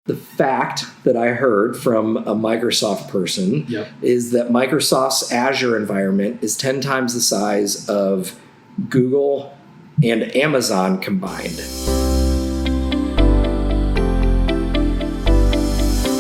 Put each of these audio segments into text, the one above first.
the fact that I heard from a Microsoft person is that Microsoft's Azure environment is 10 times the size of Google and Amazon combined.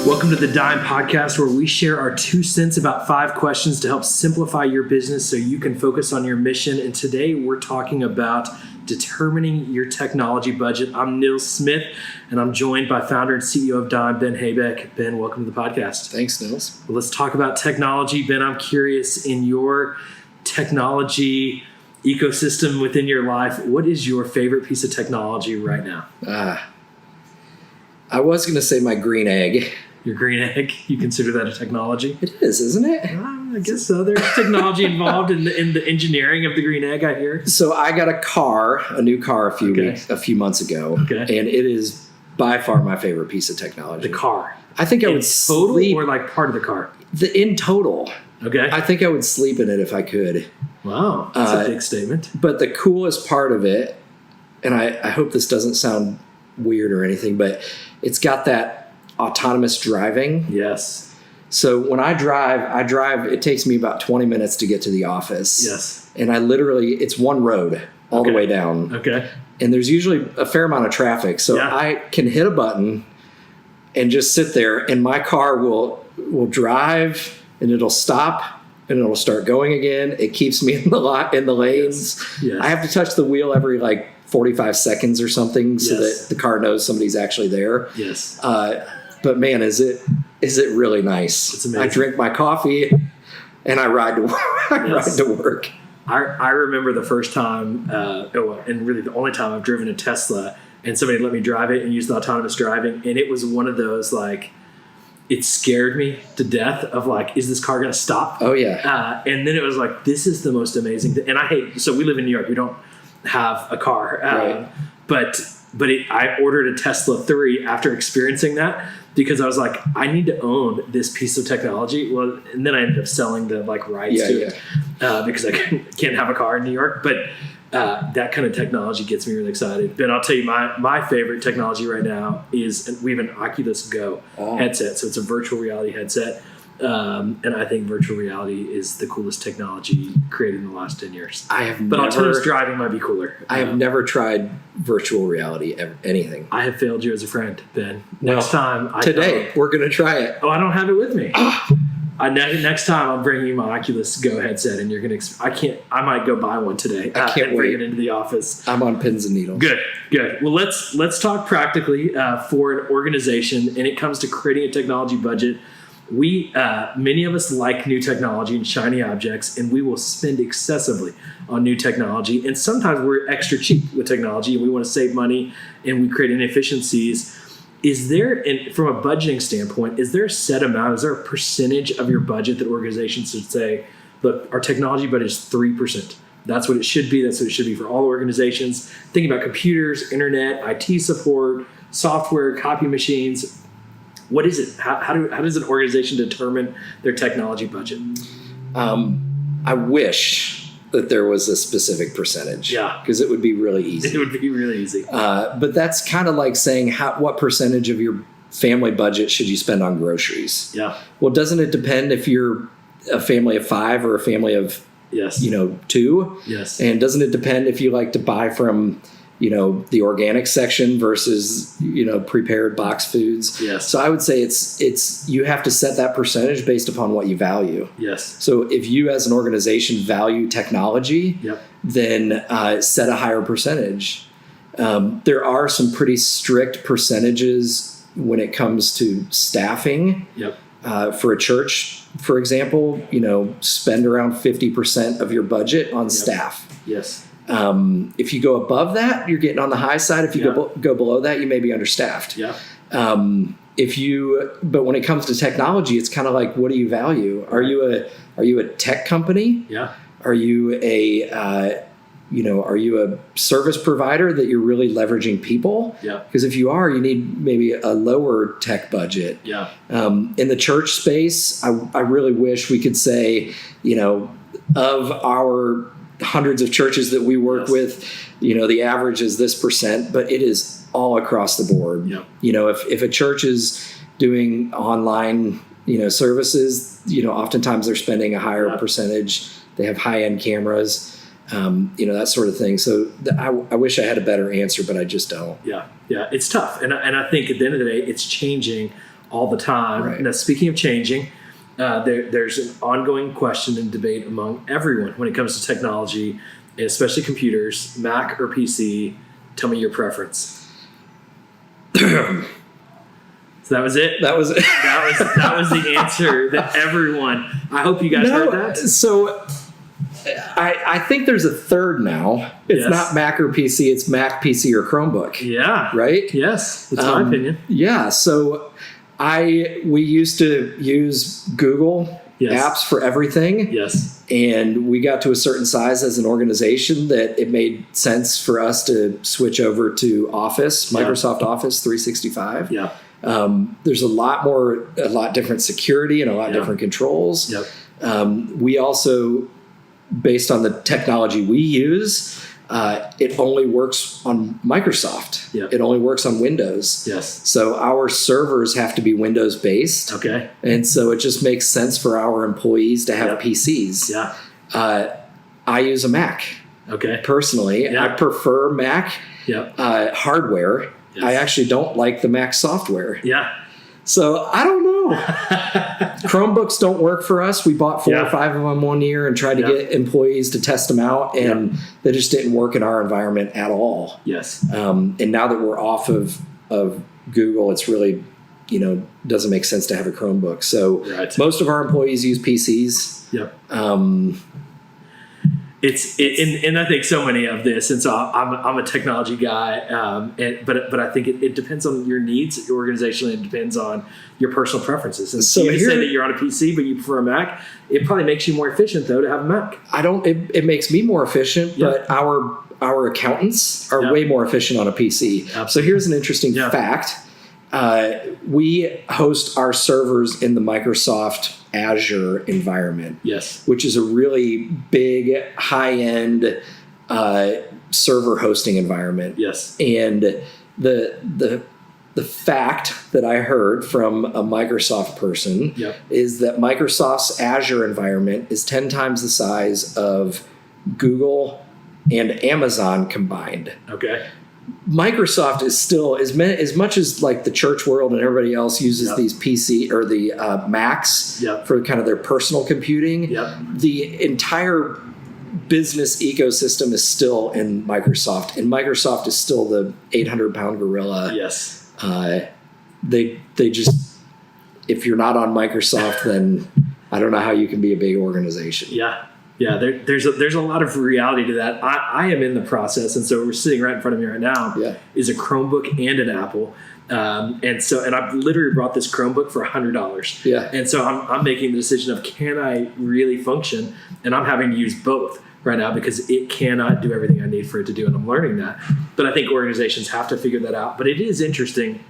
Welcome to the Dime Podcast, where we share our 2 cents about 5 questions to help simplify your business so you can focus on your mission. And today we're talking about determining your technology budget. I'm Neil Smith, and I'm joined by founder and CEO of Dime, Ben Haybeck. Ben, welcome to the podcast. Thanks, Nils. Well, let's talk about technology. Ben, I'm curious, in your technology ecosystem within your life, what is your favorite piece of technology right now? I was going to say my green egg. Your green egg? You consider that a technology? It is, isn't it? I guess so. There's technology involved in the engineering of the green egg, I hear. So I got a new car a few months ago, and it is by far my favorite piece of technology. The car. I think I would sleep, or like part of the car? In total. Okay. I think I would sleep in it if I could. Wow, that's a big statement. But the coolest part of it, and I hope this doesn't sound weird or anything, but it's got that autonomous driving. Yes. So when I drive, it takes me about 20 minutes to get to the office. Yes. And it's one road all the way down. Okay. And there's usually a fair amount of traffic. So I can hit a button and just sit there, and my car will drive, and it'll stop, and it'll start going again. It keeps me in the lanes. Yes. I have to touch the wheel every 45 seconds or something so that the car knows somebody's actually there. Yes. But man, is it really nice. It's amazing. I drink my coffee and I ride to work. Ride to work. I remember the first time, and really the only time I've driven a Tesla, and somebody let me drive it and use the autonomous driving, and it was one of those it scared me to death of is this car going to stop? Oh yeah. And then it was this is the most amazing thing. And so we live in New York. We don't have a car, right. but I ordered a Tesla 3 after experiencing that, because I was I need to own this piece of technology. Well, and then I ended up selling the rides to it because I can't have a car in New York. But that kind of technology gets me really excited. Ben, I'll tell you, my favorite technology right now is we have an Oculus Go headset. So it's a virtual reality headset. And I think virtual reality is the coolest technology created in the last 10 years. But autonomous driving might be cooler. I have never tried virtual reality, anything. I have failed you as a friend, Ben. Next time. Today, we're going to try it. Oh, I don't have it with me. Next time I'm bringing you my Oculus Go headset, and you're going to, I might go buy one today. I can't bring it into the office. I'm on pins and needles. Good. Well, let's talk practically for an organization, and it comes to creating a technology budget. Many of us like new technology and shiny objects, and we will spend excessively on new technology. And sometimes we're extra cheap with technology, and we want to save money, and we create inefficiencies. Is there, and from a budgeting standpoint, is there a set amount? Is there a percentage of your budget that organizations should say, look, our technology budget is 3%. That's what it should be. That's what it should be for all organizations. Thinking about computers, internet, IT support, software, copy machines. What is it? How does an organization determine their technology budget? I wish that there was a specific percentage. Yeah. Because it would be really easy. It would be really easy. But that's kind of like saying what percentage of your family budget should you spend on groceries? Yeah. Well, doesn't it depend if you're a family of 5 or a family of 2? Yes. And doesn't it depend if you like to buy from the organic section versus, prepared box foods. Yes. So I would say it's you have to set that percentage based upon what you value. Yes. So if you as an organization value technology, then set a higher percentage. There are some pretty strict percentages when it comes to staffing. For a church, for example, spend around 50% of your budget on staff. Yes. If you go above that, you're getting on the high side. If you go below that, you may be understaffed. Yeah. But when it comes to technology, it's kind of like, what do you value? Are you a tech company? Yeah. Are you a service provider that you're really leveraging people? Yeah. Because if you are, you need maybe a lower tech budget. Yeah. In the church space, I really wish we could say, of our hundreds of churches that we work with, the average is this percent, but it is all across the board. Yep. If a church is doing online, services, oftentimes they're spending a higher percentage. They have high-end cameras, that sort of thing. So I wish I had a better answer, but I just don't. Yeah. It's tough. And I think at the end of the day, it's changing all the time. Right. Now, speaking of changing, there's an ongoing question and debate among everyone when it comes to technology, especially computers, Mac or PC. Tell me your preference. So that was it. That was it. That was the answer that everyone. I hope you guys heard that. So I think there's a third now. It's not Mac or PC. It's Mac, PC, or Chromebook. Yeah. Right? Yes. That's my opinion. Yeah. So we used to use Google apps for everything. Yes. And we got to a certain size as an organization that it made sense for us to switch over to Office, Microsoft Office 365. Yeah. There's a lot different security and a lot different controls. Yep. We also, based on the technology we use, it only works on Microsoft. Yep. It only works on Windows. Yes. So our servers have to be Windows based. Okay. And so it just makes sense for our employees to have PCs. Yeah. I use a Mac. Okay. Personally, Yeah. I prefer Mac hardware. Yes. I actually don't like the Mac software. Yeah. So I don't know. Chromebooks don't work for us. We bought 4 or 5 of them one year and tried to get employees to test them out, and they just didn't work in our environment at all. Yes. And now that we're off of Google, it's really, doesn't make sense to have a Chromebook. So most of our employees use PCs. Yep. And I think so many of this, and so I'm a technology guy, but I think it depends on your needs organizationally. It depends on your personal preferences. And so you say that you're on a PC, but you prefer a Mac. It probably makes you more efficient though to have a Mac. It makes me more efficient, but our accountants are way more efficient on a PC. Absolutely. So here's an interesting fact. We host our servers in the Microsoft Azure environment, which is a really big, high-end server hosting environment. Yes. And the fact that I heard from a Microsoft person is that Microsoft's Azure environment is 10 times the size of Google and Amazon combined. Okay. Microsoft is still, as much as like the church world and everybody else uses these PC or the Macs for kind of their personal computing, the entire business ecosystem is still in Microsoft, and Microsoft is still the 800-pound gorilla. Yes. They just, if you're not on Microsoft, then I don't know how you can be a big organization. Yeah. Yeah, there's a lot of reality to that. I am in the process, and so we're sitting right in front of me right now is a Chromebook and an Apple, and I've literally brought this Chromebook for $100. Yeah, and so I'm making the decision of, can I really function, and I'm having to use both right now because it cannot do everything I need for it to do, and I'm learning that. But I think organizations have to figure that out. But it is interesting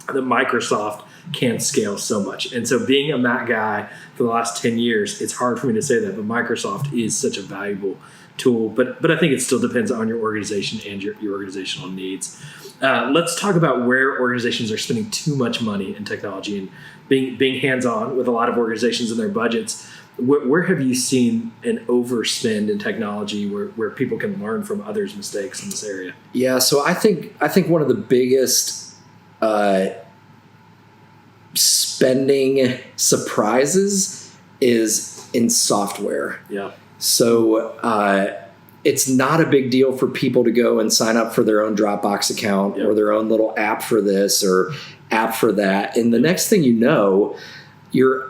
that Microsoft can scale so much. And so being a Mac guy for the last 10 years, it's hard for me to say that, but Microsoft is such a valuable tool. But I think it still depends on your organization and your organizational needs. Let's talk about where organizations are spending too much money in technology and being hands-on with a lot of organizations and their budgets. Where have you seen an overspend in technology where people can learn from others' mistakes in this area? Yeah, so I think one of the biggest spending surprises is in software. Yeah. So it's not a big deal for people to go and sign up for their own Dropbox account or their own little app for this or app for that. And the next thing you know,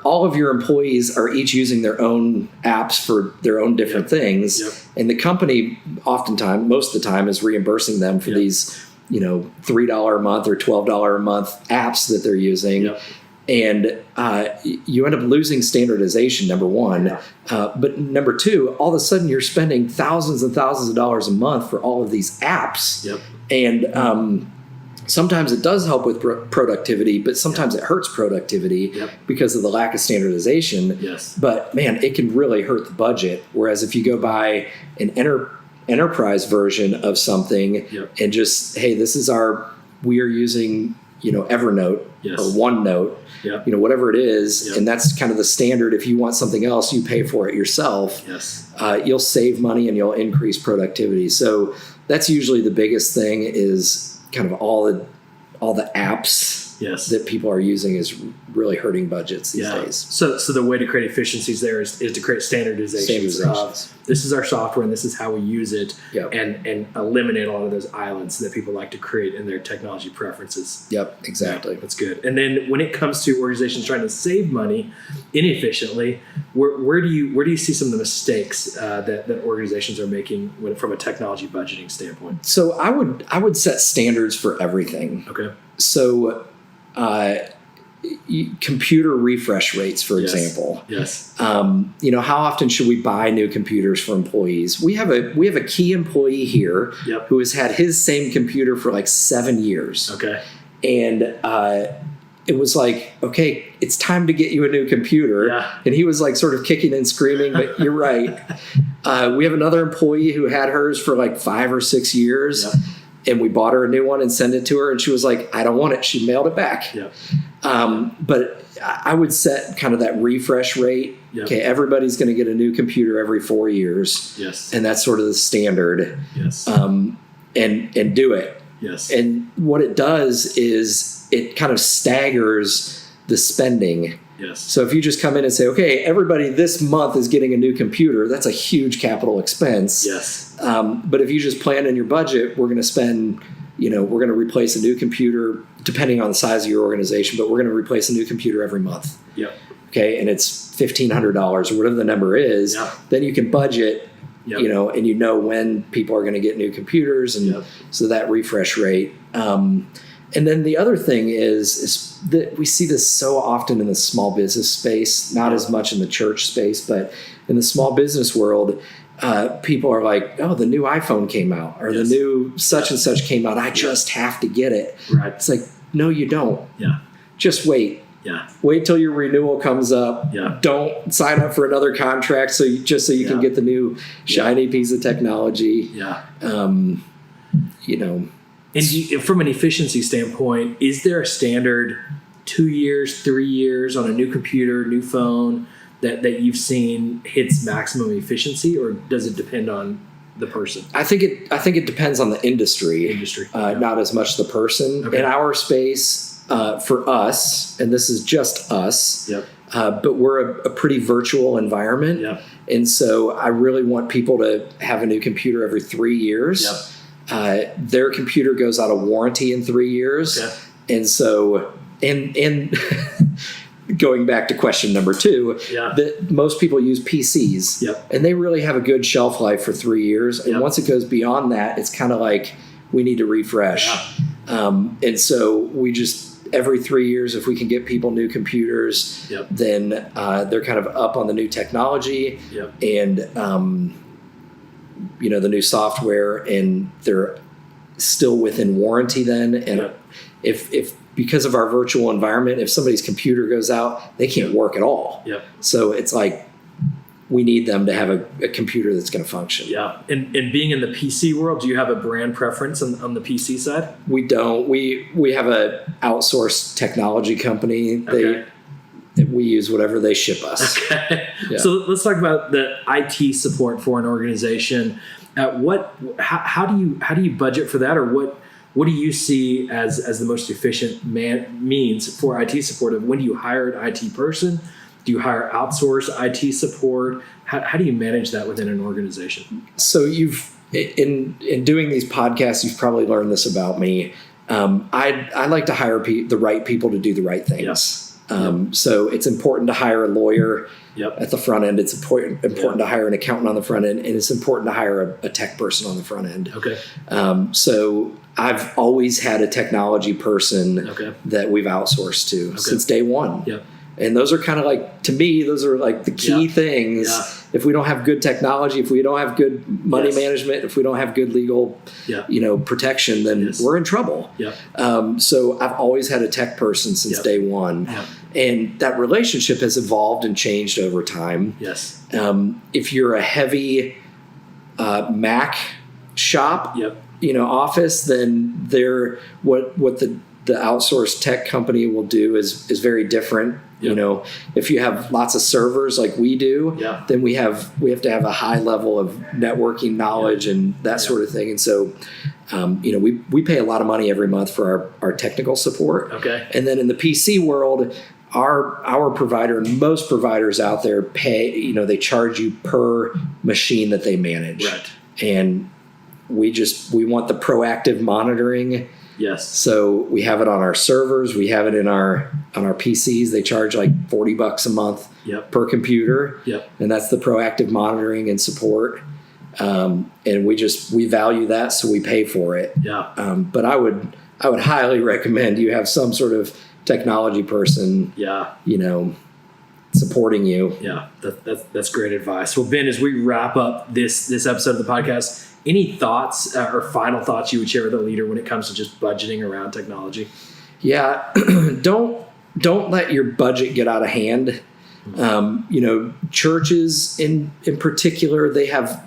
all of your employees are each using their own apps for their own different things. And the company oftentimes, most of the time, is reimbursing them for these, $3 a month or $12 a month apps that they're using. And you end up losing standardization, number one. But number two, all of a sudden you're spending thousands and thousands of dollars a month for all of these apps. And sometimes it does help with productivity, but sometimes it hurts productivity because of the lack of standardization. But man, it can really hurt the budget. Whereas if you go buy an enterprise version of something and just, hey, this is our we are using, Evernote Yes. or OneNote, Yep. whatever it is. Yep. And that's kind of the standard. If you want something else, you pay for it yourself. Yes. You'll save money and you'll increase productivity. So that's usually the biggest thing, is kind of all the apps Yes. that people are using is really hurting budgets these days. So the way to create efficiencies there is to create standardizations of this is our software and this is how we use it, Yep. and eliminate a lot of those islands that people like to create in their technology preferences. Yep, exactly. Yeah, that's good. And then when it comes to organizations trying to save money inefficiently, where do you see some of the mistakes that organizations are making from a technology budgeting standpoint? So I would set standards for everything. Okay. So computer refresh rates, for Yes. example. Yes. How often should we buy new computers for employees? We have a key employee here Yep. who has had his same computer for like 7 years. Okay. And it was like, okay, it's time to get you a new computer. Yeah. And he was like sort of kicking and screaming, but you're right. We have another employee who had hers for like 5 or 6 years. Yep. And we bought her a new one and sent it to her, and she was like, I don't want it. She mailed it back. Yep. But I would set kind of that refresh rate. Yep. Okay, everybody's going to get a new computer every 4 years. Yes. And that's sort of the standard. Yes. And do it. Yes. And what it does is it kind of staggers the spending. Yes. So if you just come in and say, okay, everybody this month is getting a new computer, that's a huge capital expense. Yes. But if you just plan in your budget, we're going to spend, we're going to replace a new computer, depending on the size of your organization, but we're going to replace a new computer every month. Yep. Okay. And it's $1,500 or whatever the number is. Yep. Then you can budget, Yep. and when people are going to get new computers. And Yep. so that refresh rate. And then the other thing is that we see this so often in the small business space, not as much in the church space, but in the small business world, people are like, oh, the new iPhone came out, or Yes. the new such and such came out. I just have to get it. Right. It's like, no, you don't. Yeah. Just wait. Yeah. Wait till your renewal comes up. Yeah. Don't sign up for another contract so you can get the new shiny piece of technology. Yeah. And from an efficiency standpoint, is there a standard 2 years, 3 years on a new computer, new phone that you've seen hits maximum efficiency, or does it depend on the person? I think it depends on the industry. Not as much the person. Okay. In our space, for us, and this is just us, Yep. but we're a pretty virtual environment. Yep. And so I really want people to have a new computer every 3 years. Yep. Their computer goes out of warranty in 3 years. Okay. And so, and going back to question number 2, that most people use PCs. Yep. And they really have a good shelf life for 3 years. And Yep. once it goes beyond that, it's kind of like we need to refresh. Yeah. And so we just, every 3 years, if we can get people new computers, Yep. then they're kind of up on the new technology Yep. and, the new software, and they're still within warranty then. And Yep. if because of our virtual environment, if somebody's computer goes out, they can't work at all. Yep. So it's like we need them to have a computer that's going to function. Yeah. And being in the PC world, do you have a brand preference on the PC side? We don't. We have a outsourced technology company. Okay. We use whatever they ship us. Okay. Yeah. So let's talk about the IT support for an organization. How do you budget for that, or what do you see as the most efficient means for IT support? When do you hire an IT person? Do you hire outsourced IT support? How do you manage that within an organization? So in doing these podcasts, you've probably learned this about me. I like to hire the right people to do the right things. So it's important to hire a lawyer at the front end. It's important to hire an accountant on the front end, and it's important to hire a tech person on the front end. Okay. So I've always had a technology person that we've outsourced to since day one. Yep. And those are kind of like, to me, those are like the key things. Yeah. If we don't have good technology, if we don't have good money management, if we don't have good legal, protection, then we're in trouble. Yep. So I've always had a tech person since day one. Yep. And that relationship has evolved and changed over time. Yes. If you're a heavy Mac shop, office, then what the outsourced tech company will do is very different. Yep. If you have lots of servers like we do, then we have to have a high level of networking knowledge and that sort of thing. And so, we pay a lot of money every month for our technical support. Okay. And then in the PC world, our provider and most providers out there pay, they charge you per machine that they manage. Right. And we want the proactive monitoring. Yes. So we have it on our servers. We have it on our PCs. They charge like $40 a month per computer. Yep. And that's the proactive monitoring and support. And we value that, so we pay for it. Yeah. But I would highly recommend you have some sort of technology person. Supporting you. Yeah. That's great advice. Well, Ben, as we wrap up this episode of the podcast, any thoughts or final thoughts you would share with a leader when it comes to just budgeting around technology? Yeah. Don't let your budget get out of hand. Churches in particular, they have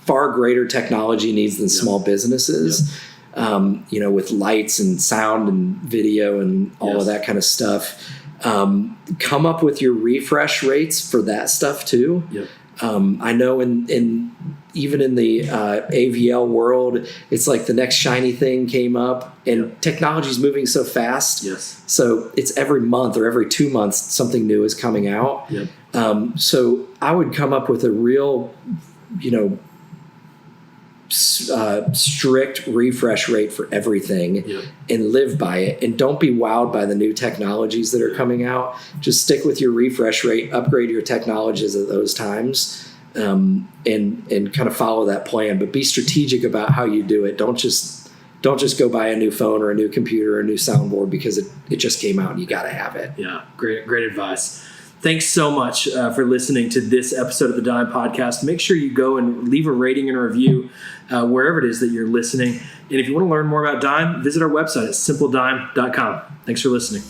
far greater technology needs than small businesses. With lights and sound and video and all of that kind of stuff. Come up with your refresh rates for that stuff too. Yep. I know even in the AVL world, it's like the next shiny thing came up, and technology is moving so fast. Yes. So it's every month or every 2 months something new is coming out. Yep. So I would come up with a real, strict refresh rate for everything and live by it, and don't be wowed by the new technologies that are coming out. Just stick with your refresh rate, upgrade your technologies at those times, and kind of follow that plan, but be strategic about how you do it. Don't just go buy a new phone or a new computer or a new soundboard because it just came out and you got to have it. Yeah. Great advice. Thanks so much for listening to this episode of the Dime Podcast. Make sure you go and leave a rating and a review wherever it is that you're listening. And if you want to learn more about Dime, visit our website at simpledime.com. Thanks for listening.